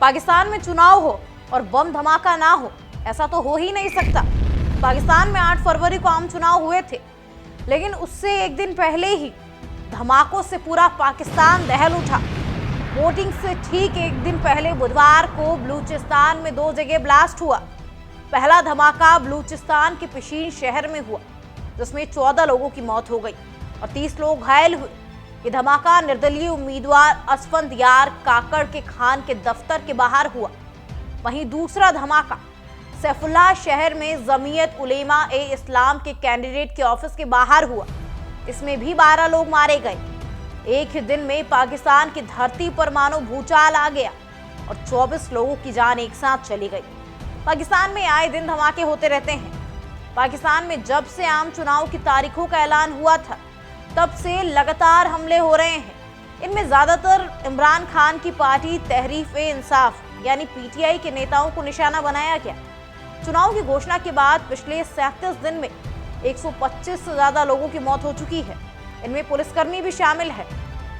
पाकिस्तान में चुनाव हो और बम धमाका ना हो, ऐसा तो हो ही नहीं सकता। पाकिस्तान में 8 फरवरी को आम चुनाव हुए थे, लेकिन उससे एक दिन पहले ही धमाकों से पूरा पाकिस्तान दहल उठा। वोटिंग से ठीक एक दिन पहले बुधवार को बलूचिस्तान में 2 जगह ब्लास्ट हुआ। पहला धमाका बलूचिस्तान के पिशीन शहर में हुआ, जिसमें 14 लोगों की मौत हो गई और 30 लोग घायल हुए। ये धमाका निर्दलीय उम्मीदवार असफंदयार काकड़ के खान के दफ्तर के बाहर हुआ। वहीं दूसरा धमाका सैफुल्लाह शहर में जमीयत उलेमा ए इस्लाम के कैंडिडेट के ऑफिस के बाहर हुआ। इसमें भी 12 लोग मारे गए। एक ही दिन में पाकिस्तान की धरती पर मानो भूचाल आ गया और 24 लोगों की जान एक साथ चली गई। पाकिस्तान में आए दिन धमाके होते रहते हैं। पाकिस्तान में जब से आम चुनाव की तारीखों का ऐलान हुआ था, तब से लगातार हमले हो रहे हैं। इनमें ज्यादातर इमरान खान की पार्टी तहरीक-ए-इंसाफ यानी पीटीआई के नेताओं को निशाना बनाया गया। चुनाव की घोषणा के बाद पिछले 37 दिन में 125 से ज्यादा लोगों की मौत हो चुकी है। इनमें पुलिसकर्मी भी शामिल है।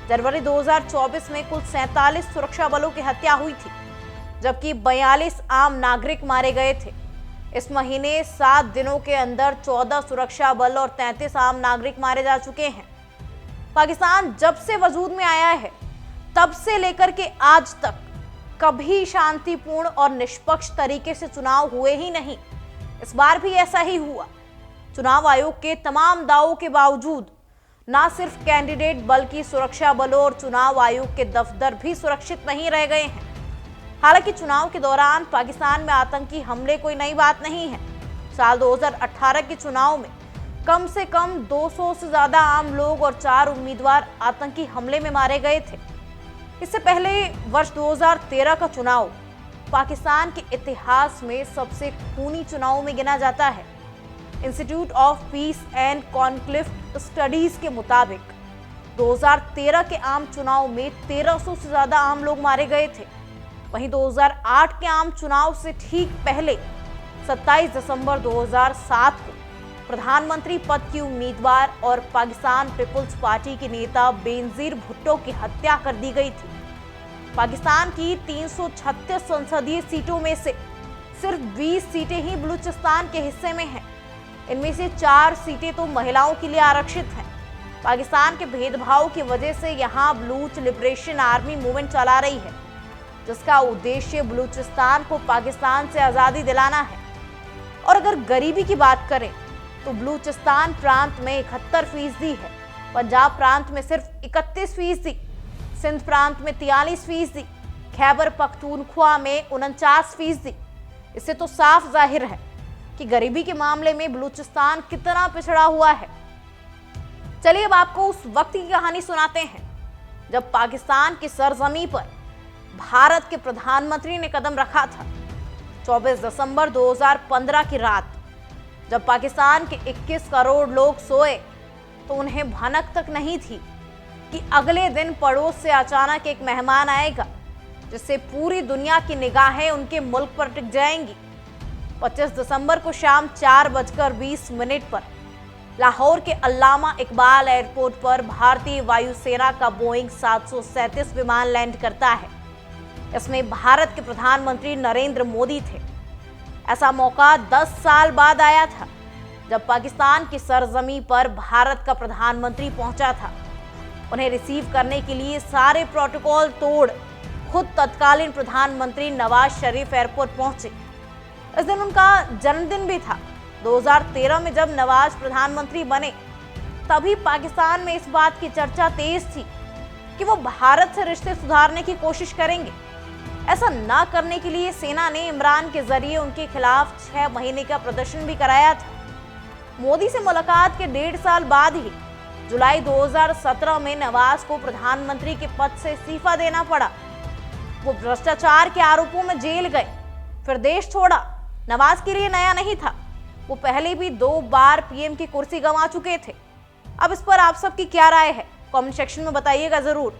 जनवरी 2024 में कुल 47 सुरक्षा बलों की हत्या हुई थी, जबकि 42 आम नागरिक मारे गए थे। इस महीने 7 दिनों के अंदर 14 सुरक्षा बल और 33 आम नागरिक मारे जा चुके हैं। पाकिस्तान जब से वजूद में आया है, तब से लेकर के आज तक कभी शांतिपूर्ण और निष्पक्ष तरीके से चुनाव हुए ही नहीं। इस बार भी ऐसा ही हुआ। चुनाव आयोग के तमाम दावों के बावजूद न सिर्फ कैंडिडेट बल्कि सुरक्षा बलों और चुनाव आयोग के दफ्तर भी सुरक्षित नहीं रह गए हैं। हालांकि चुनाव के दौरान पाकिस्तान में आतंकी हमले कोई नई बात नहीं है। साल 2018 के चुनाव में कम से कम 200 से ज्यादा आम लोग और 4 उम्मीदवार आतंकी हमले में मारे गए थे। इससे पहले वर्ष 2013 का चुनाव पाकिस्तान के इतिहास में सबसे खूनी चुनावों में गिना जाता है। Institute of peace and conflict studies के मुताबिक 2013 के आम चुनाव में 1300 से ज्यादा आम लोग मारे गए थे। वहीं 2008 के आम चुनाव से ठीक पहले 27 दिसंबर 2007 को प्रधानमंत्री पद की उम्मीदवार और पाकिस्तान पीपुल्स पार्टी के नेता बेनजीर भुट्टो की हत्या कर दी गई थी। पाकिस्तान की 336 संसदीय सीटों में से सिर्फ 20 सीटें ही बलूचिस्तान के हिस्से में हैं। इनमें से 4 सीटें तो महिलाओं के लिए आरक्षित हैं। पाकिस्तान के भेदभाव की वजह से यहाँ बलूच लिबरेशन आर्मी मूवमेंट चला रही है, जिसका उद्देश्य बलूचिस्तान को पाकिस्तान से आज़ादी दिलाना है। और अगर गरीबी की बात करें तो बलूचिस्तान प्रांत में 71% है, पंजाब प्रांत में सिर्फ 31%, सिंध प्रांत में 43%, खैबर पख्तूनख्वा में 49%। इससे तो साफ जाहिर है कि गरीबी के मामले में बलूचिस्तान कितना पिछड़ा हुआ है। चलिए अब आपको उस वक्त की कहानी सुनाते हैं जब पाकिस्तान की सरजमी पर भारत के प्रधानमंत्री ने कदम रखा था। 24 दिसंबर 2015 की रात जब पाकिस्तान के 21 करोड़ लोग सोए, तो उन्हें भनक तक नहीं थी कि अगले दिन पड़ोस से अचानक एक मेहमान आएगा, जिससे पूरी दुनिया की निगाहें उनके मुल्क पर टिक जाएंगी। 25 दिसंबर को शाम 4:20 पर लाहौर के अल्लामा इकबाल एयरपोर्ट पर भारतीय वायुसेना का बोइंग 737 विमान लैंड करता है। इसमें भारत के प्रधानमंत्री नरेंद्र मोदी थे। ऐसा मौका 10 साल बाद आया था, जब पाकिस्तान की सरजमी पर भारत का प्रधानमंत्री पहुंचा था। उन्हें रिसीव करने के लिए सारे प्रोटोकॉल तोड़ खुद तत्कालीन प्रधानमंत्री नवाज शरीफ एयरपोर्ट पहुंचे। इस दिन उनका जन्मदिन भी था। 2013 में जब नवाज प्रधानमंत्री बने, तभी पाकिस्तान में इस बात की चर्चा तेज थी कि वो भारत से रिश्ते सुधारने की कोशिश करेंगे। ऐसा ना करने के लिए सेना ने इमरान के जरिए उनके खिलाफ 6 महीने का प्रदर्शन भी कराया था। मोदी से मुलाकात के 1.5 साल बाद ही जुलाई 2017 में नवाज को प्रधानमंत्री के पद से इस्तीफा देना पड़ा। वो भ्रष्टाचार के आरोपों में जेल गए, फिर देश छोड़ा। नवाज के लिए नया नहीं था, वो पहले भी 2 बार पीएम की कुर्सी गंवा चुके थे। अब इस पर आप सबकी क्या राय है, कमेंट सेक्शन में बताइएगा जरूर।